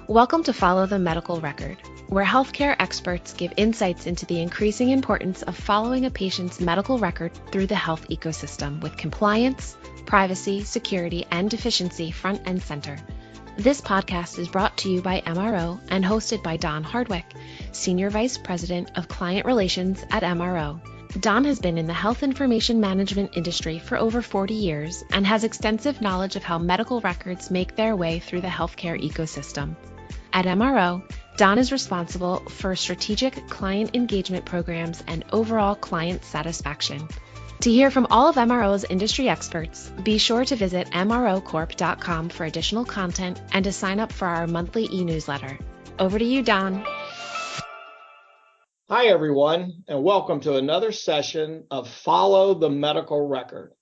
Welcome to Follow the Medical Record, where healthcare experts give insights into the increasing importance of following a patient's medical record through the health ecosystem with compliance, privacy, security, and efficiency front and center. This podcast is brought to you by MRO and hosted by Don Hardwick, Senior Vice President of Client Relations at MRO. Don has been in the health information management industry for over 40 years and has extensive knowledge of how medical records make their way through the healthcare ecosystem. At MRO, Don is responsible for strategic client engagement programs and overall client satisfaction. To hear from all of MRO's industry experts, be sure to visit mrocorp.com for additional content and to sign up for our monthly e-newsletter. Over to you, Don. Hi, everyone, and welcome to another session of Follow the Medical Record.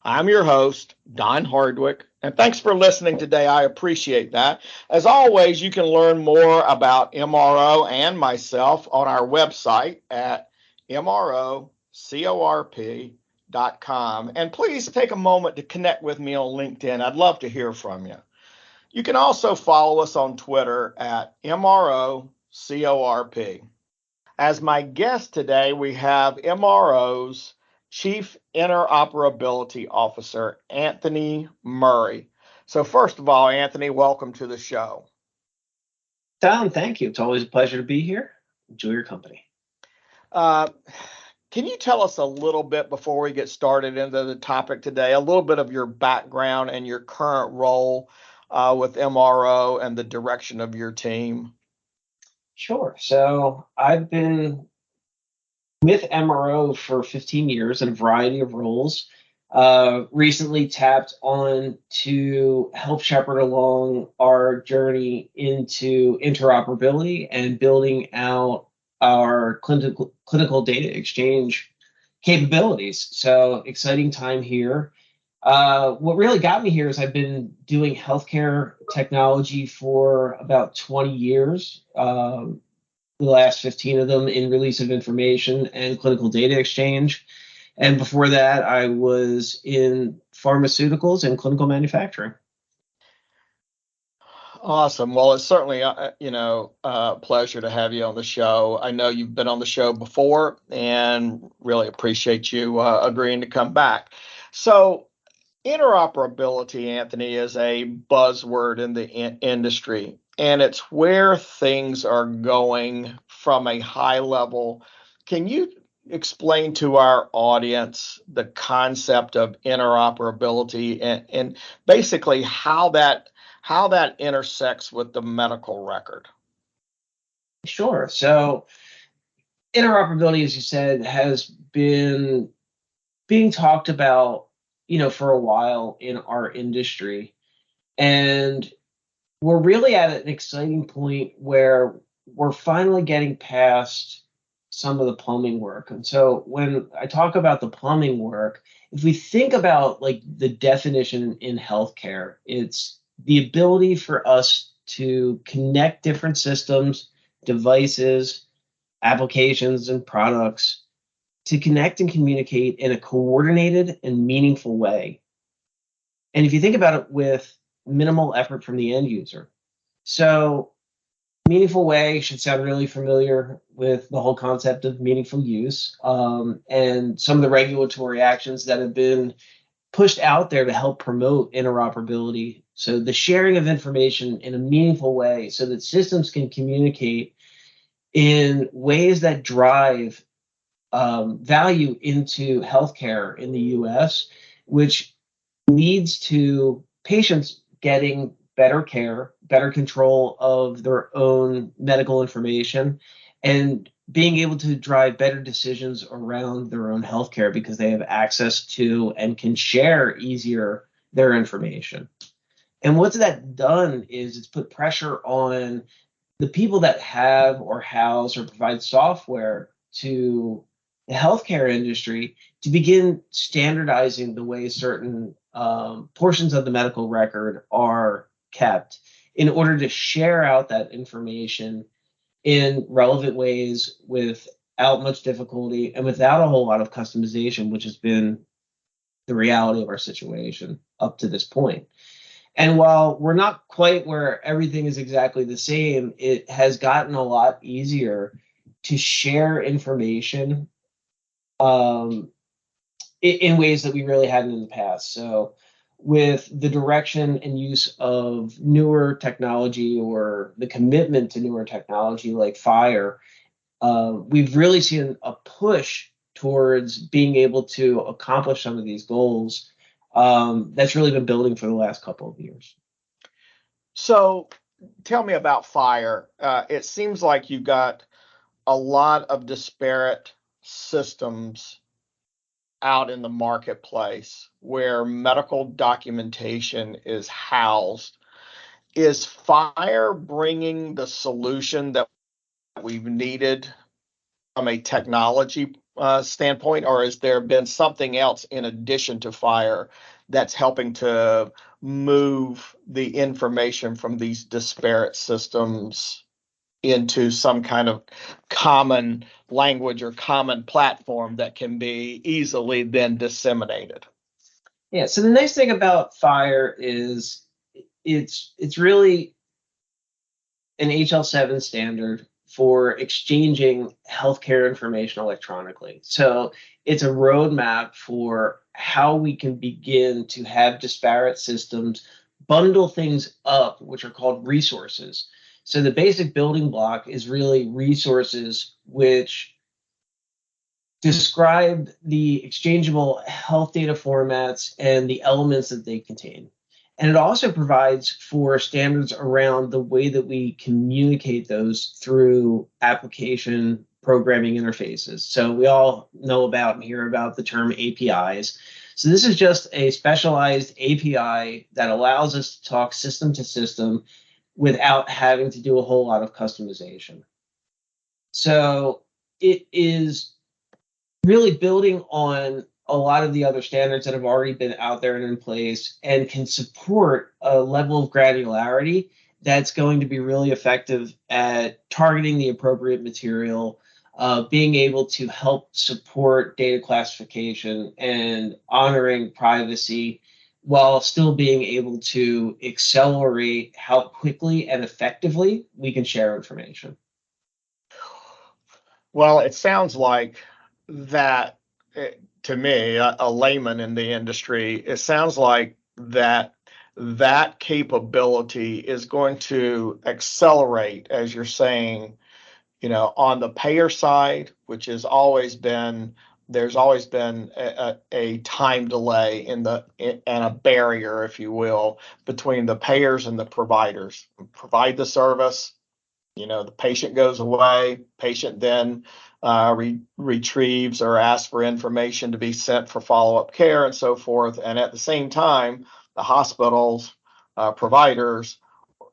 I'm your host, Don Hardwick, and thanks for listening today. I appreciate that. As always, you can learn more about MRO and myself on our website at mrocorp.com. And please take a moment to connect with me on LinkedIn. I'd love to hear from you. You can also follow us on Twitter at MROcorp. As my guest today, we have MRO's Chief Interoperability Officer, Anthony Murray. So first of all, Anthony, welcome to the show. Don, thank you. It's always a pleasure to be here. Enjoy your company. Can you tell us a little bit before we get started into the topic today, a little bit of your background and your current role with MRO and the direction of your team? Sure. So I've been with MRO for 15 years in a variety of roles. Recently tapped on to help shepherd along our journey into interoperability and building out our clinical data exchange capabilities. So exciting time here. What really got me here is I've been doing healthcare technology for about 20 years, the last 15 of them in release of information and clinical data exchange. And before that, I was in pharmaceuticals and clinical manufacturing. Awesome. Well, it's certainly, a pleasure to have you on the show. I know you've been on the show before and really appreciate you agreeing to come back. So, interoperability, Anthony, is a buzzword in the industry, and it's where things are going from a high level. Can you explain to our audience the concept of interoperability and basically how that intersects with the medical record? Sure. So interoperability, as you said, has been being talked about for a while in our industry. And we're really at an exciting point where we're finally getting past some of the plumbing work. And so when I talk about the plumbing work, if we think about like the definition in healthcare, it's the ability for us to connect different systems, devices, applications, and products to connect and communicate in a coordinated and meaningful way. And if you think about it with minimal effort from the end user. So meaningful way should sound really familiar with the whole concept of meaningful use and some of the regulatory actions that have been pushed out there to help promote interoperability. So the sharing of information in a meaningful way so that systems can communicate in ways that drive value into healthcare in the U.S., which leads to patients getting better care, better control of their own medical information, and being able to drive better decisions around their own healthcare because they have access to and can share easier their information. And what's that done is it's put pressure on the people that have or house or provide software to the healthcare industry to begin standardizing the way certain portions of the medical record are kept in order to share out that information in relevant ways without much difficulty and without a whole lot of customization, which has been the reality of our situation up to this point. And while we're not quite where everything is exactly the same, it has gotten a lot easier to share information in ways that we really hadn't in the past. So, with the direction and use of newer technology or the commitment to newer technology like fire, we've really seen a push towards being able to accomplish some of these goals that's really been building for the last couple of years. So tell me about fire. It seems like you've got a lot of disparate systems out in the marketplace where medical documentation is housed. Is fire bringing the solution that we've needed from a technology standpoint, or has there been something else in addition to fire that's helping to move the information from these disparate systems into some kind of common language or common platform that can be easily then disseminated? Yeah. So the nice thing about fire is it's really an HL7 standard for exchanging healthcare information electronically. So it's a roadmap for how we can begin to have disparate systems bundle things up, which are called resources. So the basic building block is really resources which describe the exchangeable health data formats and the elements that they contain. And it also provides for standards around the way that we communicate those through application programming interfaces. So we all know about and hear about the term APIs. So this is just a specialized API that allows us to talk system to system without having to do a whole lot of customization. So it is really building on a lot of the other standards that have already been out there and in place and can support a level of granularity that's going to be really effective at targeting the appropriate material, being able to help support data classification and honoring privacy while still being able to accelerate how quickly and effectively we can share information. Well, it sounds like that, to me, a layman in the industry, it sounds like that capability is going to accelerate, as you're saying, on the payer side, which has always been there's always been a time delay and a barrier, if you will, between the payers and the providers. Provide the service, the patient goes away, patient then retrieves or asks for information to be sent for follow-up care and so forth. And at the same time, the hospitals, providers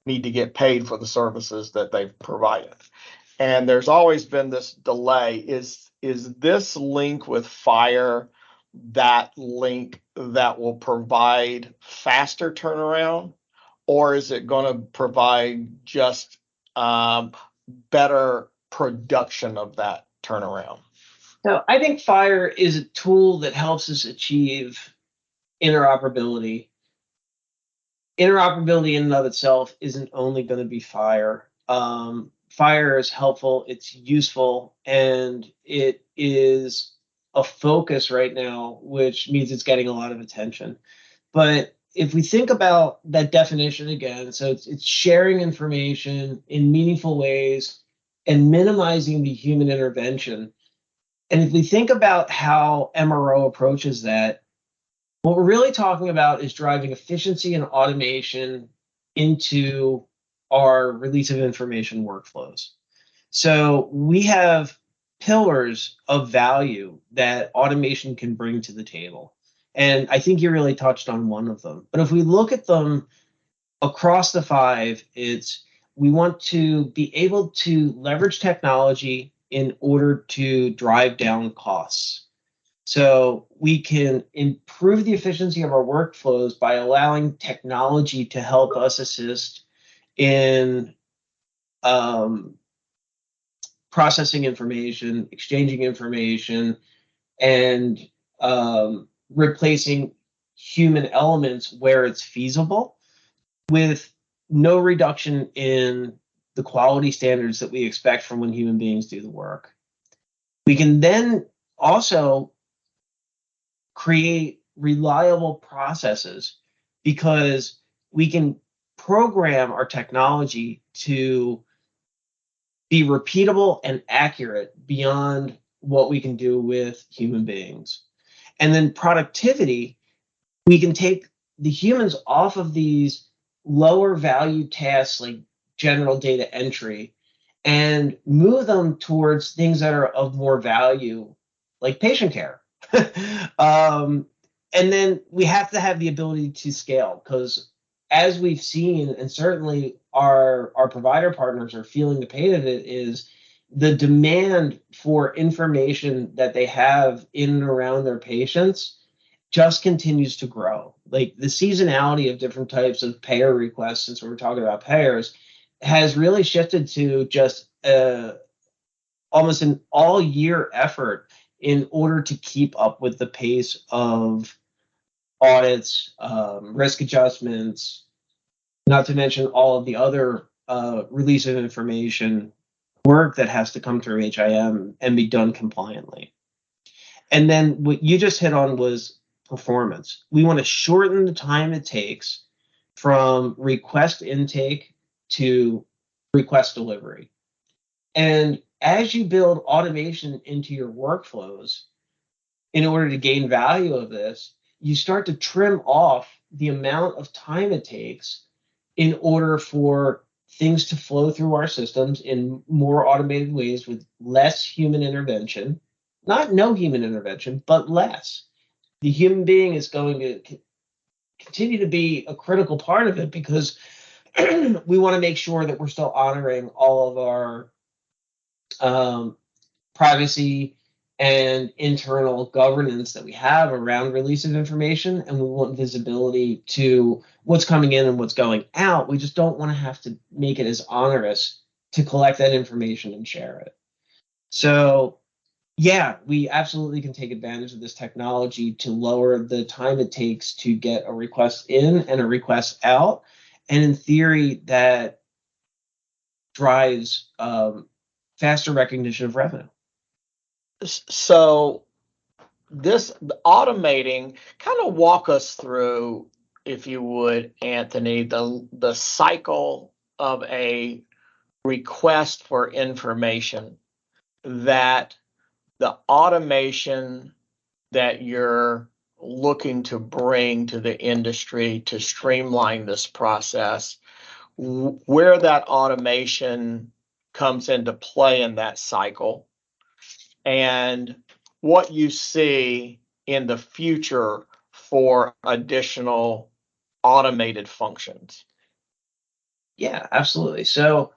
need to get paid for the services that they've provided. And there's always been this delay. Is this link with fire that link that will provide faster turnaround, or is it going to provide just better production of that turnaround? So I think Fire is a tool that helps us achieve interoperability. Interoperability in and of itself isn't only going to be Fire. Fire is helpful, it's useful, and it is a focus right now, which means it's getting a lot of attention. But if we think about that definition again, so it's sharing information in meaningful ways and minimizing the human intervention. And if we think about how MRO approaches that, what we're really talking about is driving efficiency and automation into our release of information workflows. So we have pillars of value that automation can bring to the table. And I think you really touched on one of them. But if we look at them across the five, it's we want to be able to leverage technology in order to drive down costs. So we can improve the efficiency of our workflows by allowing technology to help us assist in processing information, exchanging information, and replacing human elements where it's feasible with no reduction in the quality standards that we expect from when human beings do the work. We can then also create reliable processes because we can program our technology to be repeatable and accurate beyond what we can do with human beings. And then productivity, we can take the humans off of these lower value tasks like general data entry and move them towards things that are of more value, like patient care. And then we have to have the ability to scale because, as we've seen, and certainly our provider partners are feeling the pain of it, is the demand for information that they have in and around their patients just continues to grow. Like the seasonality of different types of payer requests, since we're talking about payers, has really shifted to just almost an all year effort in order to keep up with the pace of audits, risk adjustments, not to mention all of the other release of information work that has to come through HIM and be done compliantly. And then what you just hit on was performance. We want to shorten the time it takes from request intake to request delivery. And as you build automation into your workflows, in order to gain value of this, you start to trim off the amount of time it takes in order for things to flow through our systems in more automated ways with less human intervention. Not no human intervention, but less. The human being is going to continue to be a critical part of it because we want to make sure that we're still honoring all of our privacy and internal governance that we have around release of information, and we want visibility to what's coming in and what's going out. We just don't want to have to make it as onerous to collect that information and share it. So yeah, we absolutely can take advantage of this technology to lower the time it takes to get a request in and a request out. And in theory, that drives faster recognition of revenue. So this automating, kind of walk us through, if you would, Anthony, the cycle of a request for information, that the automation that you're looking to bring to the industry to streamline this process, where that automation comes into play in that cycle, and what you see in the future for additional automated functions. Yeah, absolutely. So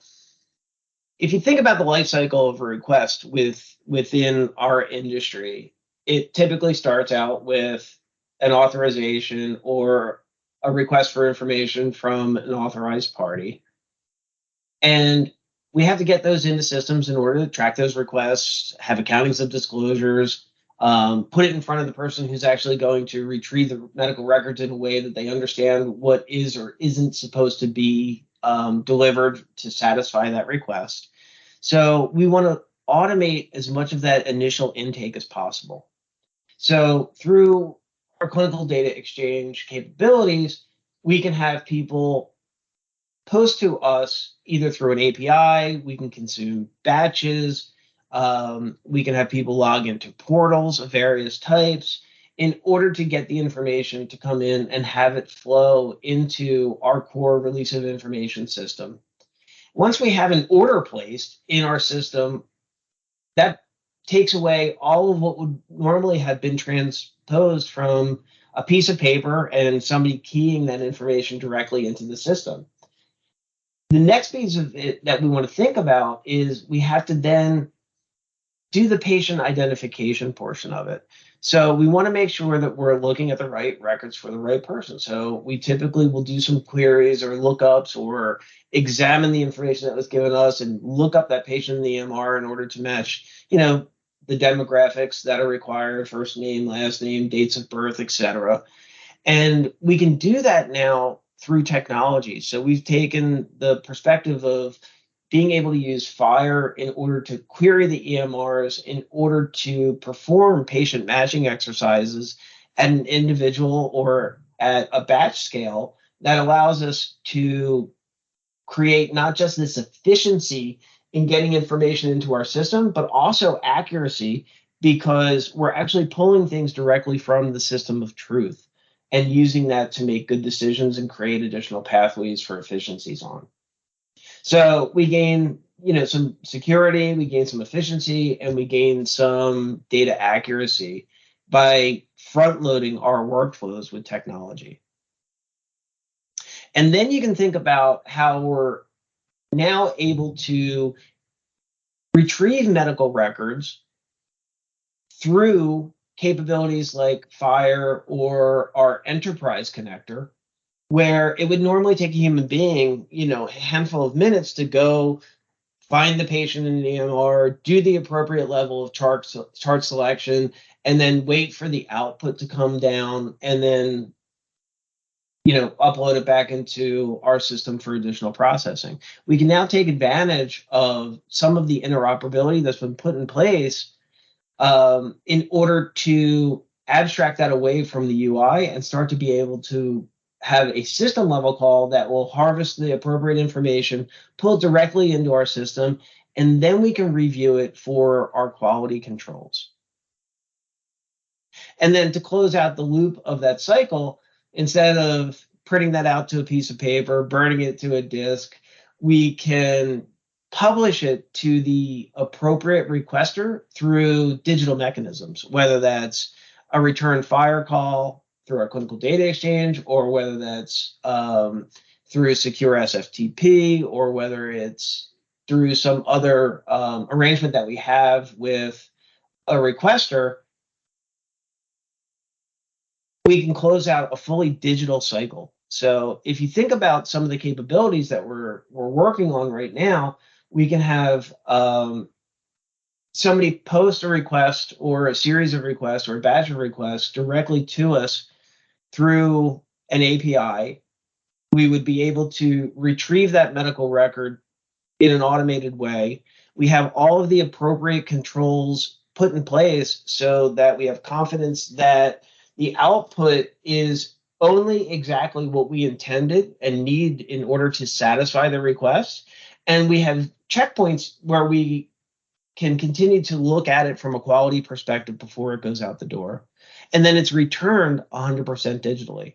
if you think about the life cycle of a request within our industry, it typically starts out with an authorization or a request for information from an authorized party. And we have to get those into systems in order to track those requests, have accountings of disclosures, put it in front of the person who's actually going to retrieve the medical records in a way that they understand what is or isn't supposed to be delivered to satisfy that request. So we want to automate as much of that initial intake as possible. So through our clinical data exchange capabilities, we can have people post to us either through an API, we can consume batches, we can have people log into portals of various types in order to get the information to come in and have it flow into our core release of information system. Once we have an order placed in our system, that takes away all of what would normally have been transposed from a piece of paper and somebody keying that information directly into the system. The next piece of it that we want to think about is we have to then do the patient identification portion of it. So we want to make sure that we're looking at the right records for the right person. So we typically will do some queries or lookups or examine the information that was given us and look up that patient in the EMR in order to match, the demographics that are required, first name, last name, dates of birth, etc. And we can do that now through technology. So we've taken the perspective of being able to use FHIR in order to query the EMRs, in order to perform patient matching exercises at an individual or at a batch scale that allows us to create not just this efficiency in getting information into our system, but also accuracy, because we're actually pulling things directly from the system of truth and using that to make good decisions and create additional pathways for efficiencies on. So we gain, some security, we gain some efficiency, and we gain some data accuracy by front loading our workflows with technology. And then you can think about how we're now able to retrieve medical records through capabilities like FHIR or our enterprise connector, where it would normally take a human being, a handful of minutes to go find the patient in an EMR, do the appropriate level of chart selection, and then wait for the output to come down, and then upload it back into our system for additional processing. We can now take advantage of some of the interoperability that's been put in place in order to abstract that away from the UI and start to be able to have a system level call that will harvest the appropriate information, pull it directly into our system, and then we can review it for our quality controls. And then to close out the loop of that cycle, instead of printing that out to a piece of paper, burning it to a disk, we can publish it to the appropriate requester through digital mechanisms, whether that's a return FHIR call through our clinical data exchange, or whether that's through secure SFTP, or whether it's through some other arrangement that we have with a requester. We can close out a fully digital cycle. So if you think about some of the capabilities that we're working on right now, we can have somebody post a request or a series of requests or a batch of requests directly to us through an API. We would be able to retrieve that medical record in an automated way. We have all of the appropriate controls put in place so that we have confidence that the output is only exactly what we intended and need in order to satisfy the request. And we have checkpoints where we can continue to look at it from a quality perspective before it goes out the door. And then it's returned 100% digitally.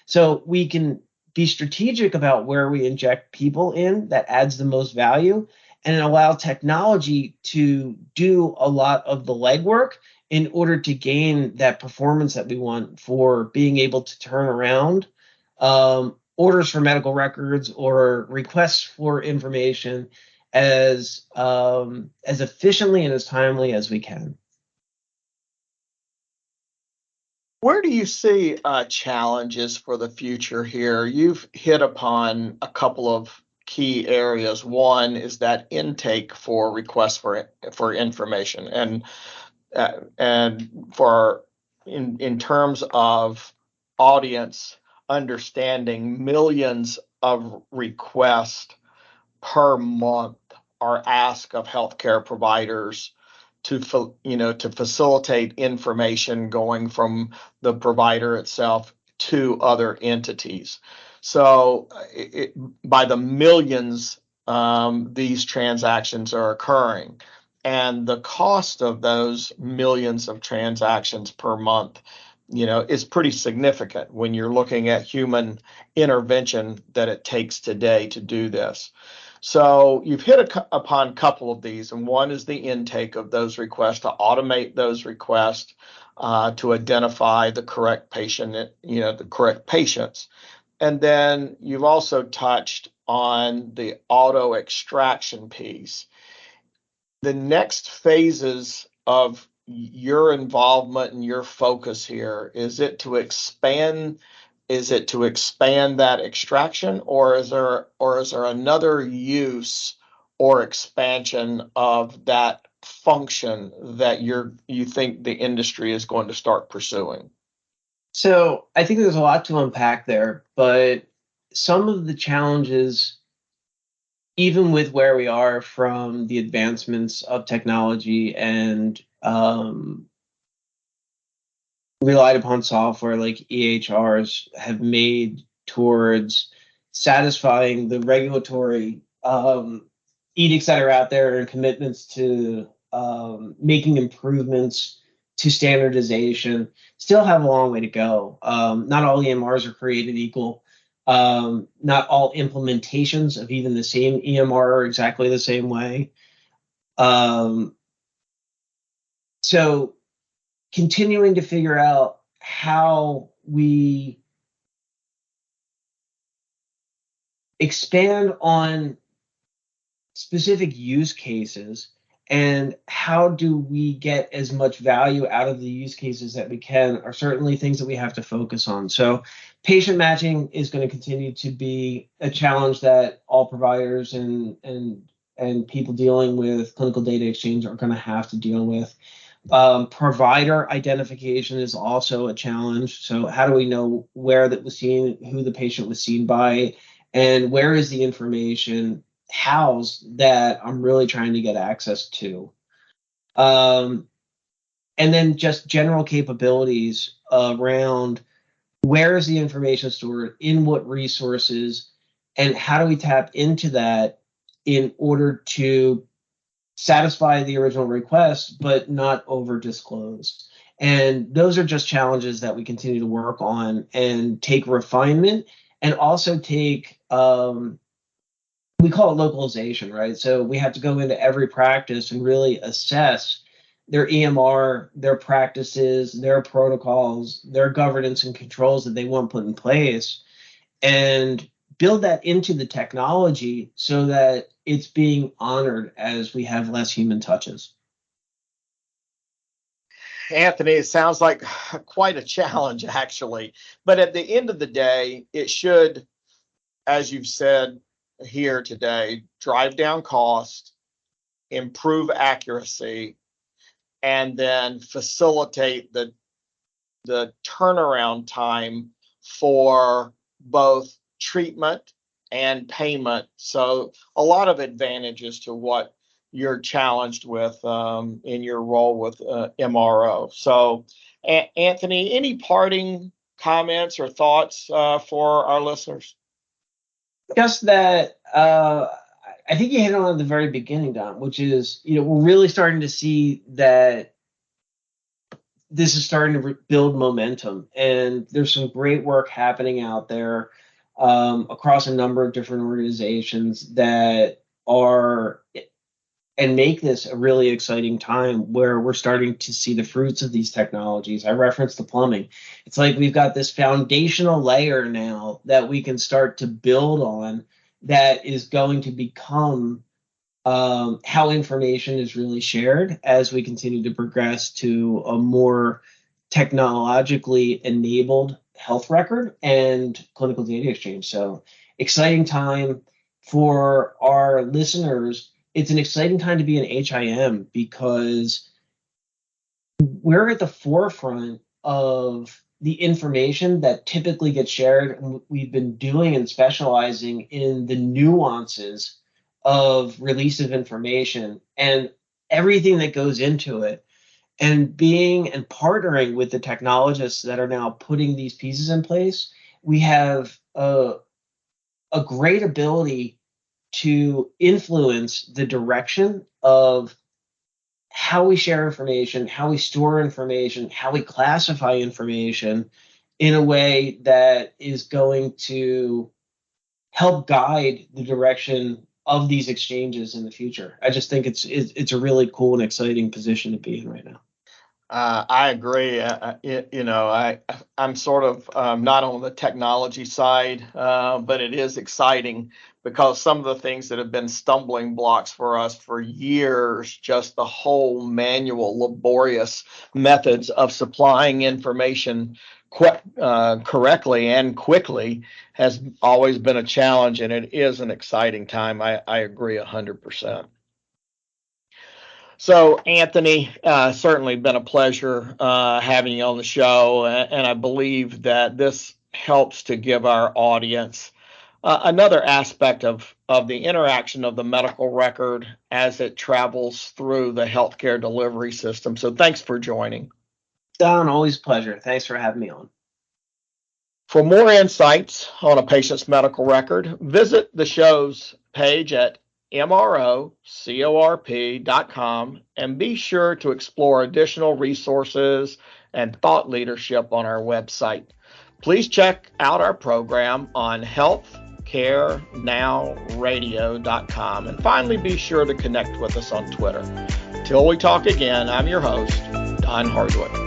So we can be strategic about where we inject people in that adds the most value, and allow technology to do a lot of the legwork in order to gain that performance that we want for being able to turn around orders for medical records or requests for information as efficiently and as timely as we can. Where do you see challenges for the future here? You've hit upon a couple of key areas. One is that intake for requests for information, and for in terms of audience understanding, millions of requests per month are asked of healthcare providers to facilitate information going from the provider itself to other entities. So by the millions, these transactions are occurring, and the cost of those millions of transactions per month, is pretty significant when you're looking at human intervention that it takes today to do this. So you've hit upon a couple of these, and one is the intake of those requests, to automate those requests, to identify the correct patient, the correct patients. And then you've also touched on the auto extraction piece. The next phases of your involvement and your focus here, is it to expand that extraction, or is there another use or expansion of that function that you think the industry is going to start pursuing? So I think there's a lot to unpack there, but some of the challenges, even with where we are from the advancements of technology and relied upon software like EHRs, have made towards satisfying the regulatory edicts that are out there and commitments to making improvements to standardization, still have a long way to go. Not all EMRs are created equal. Not all implementations of even the same EMR are exactly the same way. So continuing to figure out how we expand on specific use cases and how do we get as much value out of the use cases that we can are certainly things that we have to focus on. So patient matching is going to continue to be a challenge that all providers and people dealing with clinical data exchange are going to have to deal with. Provider identification is also a challenge. So how do we know where that was seen, who the patient was seen by, and where is the information housed that I'm really trying to get access to? And then just general capabilities around where is the information stored, in what resources, and how do we tap into that in order to satisfy the original request, but not over disclose. And those are just challenges that we continue to work on and take refinement and also take, we call it localization, right? So we have to go into every practice and really assess their EMR, their practices, their protocols, their governance and controls that they want put in place, and build that into the technology so that it's being honored as we have less human touches. Anthony, it sounds like quite a challenge, actually. But at the end of the day, it should, as you've said here today, drive down cost, improve accuracy, and then facilitate the turnaround time for both treatment and payment. So a lot of advantages to what you're challenged with in your role with MRO. So, Anthony, any parting comments or thoughts for our listeners? Just that I think you hit on at the very beginning, Don, which is, we're really starting to see that this is starting to build momentum, and there's some great work happening out there across a number of different organizations that are and make this a really exciting time where we're starting to see the fruits of these technologies. I referenced the plumbing. It's like we've got this foundational layer now that we can start to build on that is going to become how information is really shared as we continue to progress to a more technologically enabled health record and clinical data exchange. So exciting time for our listeners. It's an exciting time to be an HIM because we're at the forefront of the information that typically gets shared. And we've been doing and specializing in the nuances of release of information and everything that goes into it, and being and partnering with the technologists that are now putting these pieces in place. We have a great ability to influence the direction of how we share information, how we store information, how we classify information in a way that is going to help guide the direction of these exchanges in the future. I just think it's a really cool and exciting position to be in right now. I agree. I'm sort of not on the technology side, but it is exciting because some of the things that have been stumbling blocks for us for years, just the whole manual, laborious methods of supplying information correctly and quickly has always been a challenge, and it is an exciting time. I agree 100%. So, Anthony, certainly been a pleasure having you on the show, and I believe that this helps to give our audience another aspect of the interaction of the medical record as it travels through the healthcare delivery system. So thanks for joining. Don, always a pleasure. Thanks for having me on. For more insights on a patient's medical record, visit the show's page at MROCORP.com and be sure to explore additional resources and thought leadership on our website. Please check out our program on healthcarenowradio.com, and finally be sure to connect with us on Twitter. Till we talk again, I'm your host, Don Hardwick.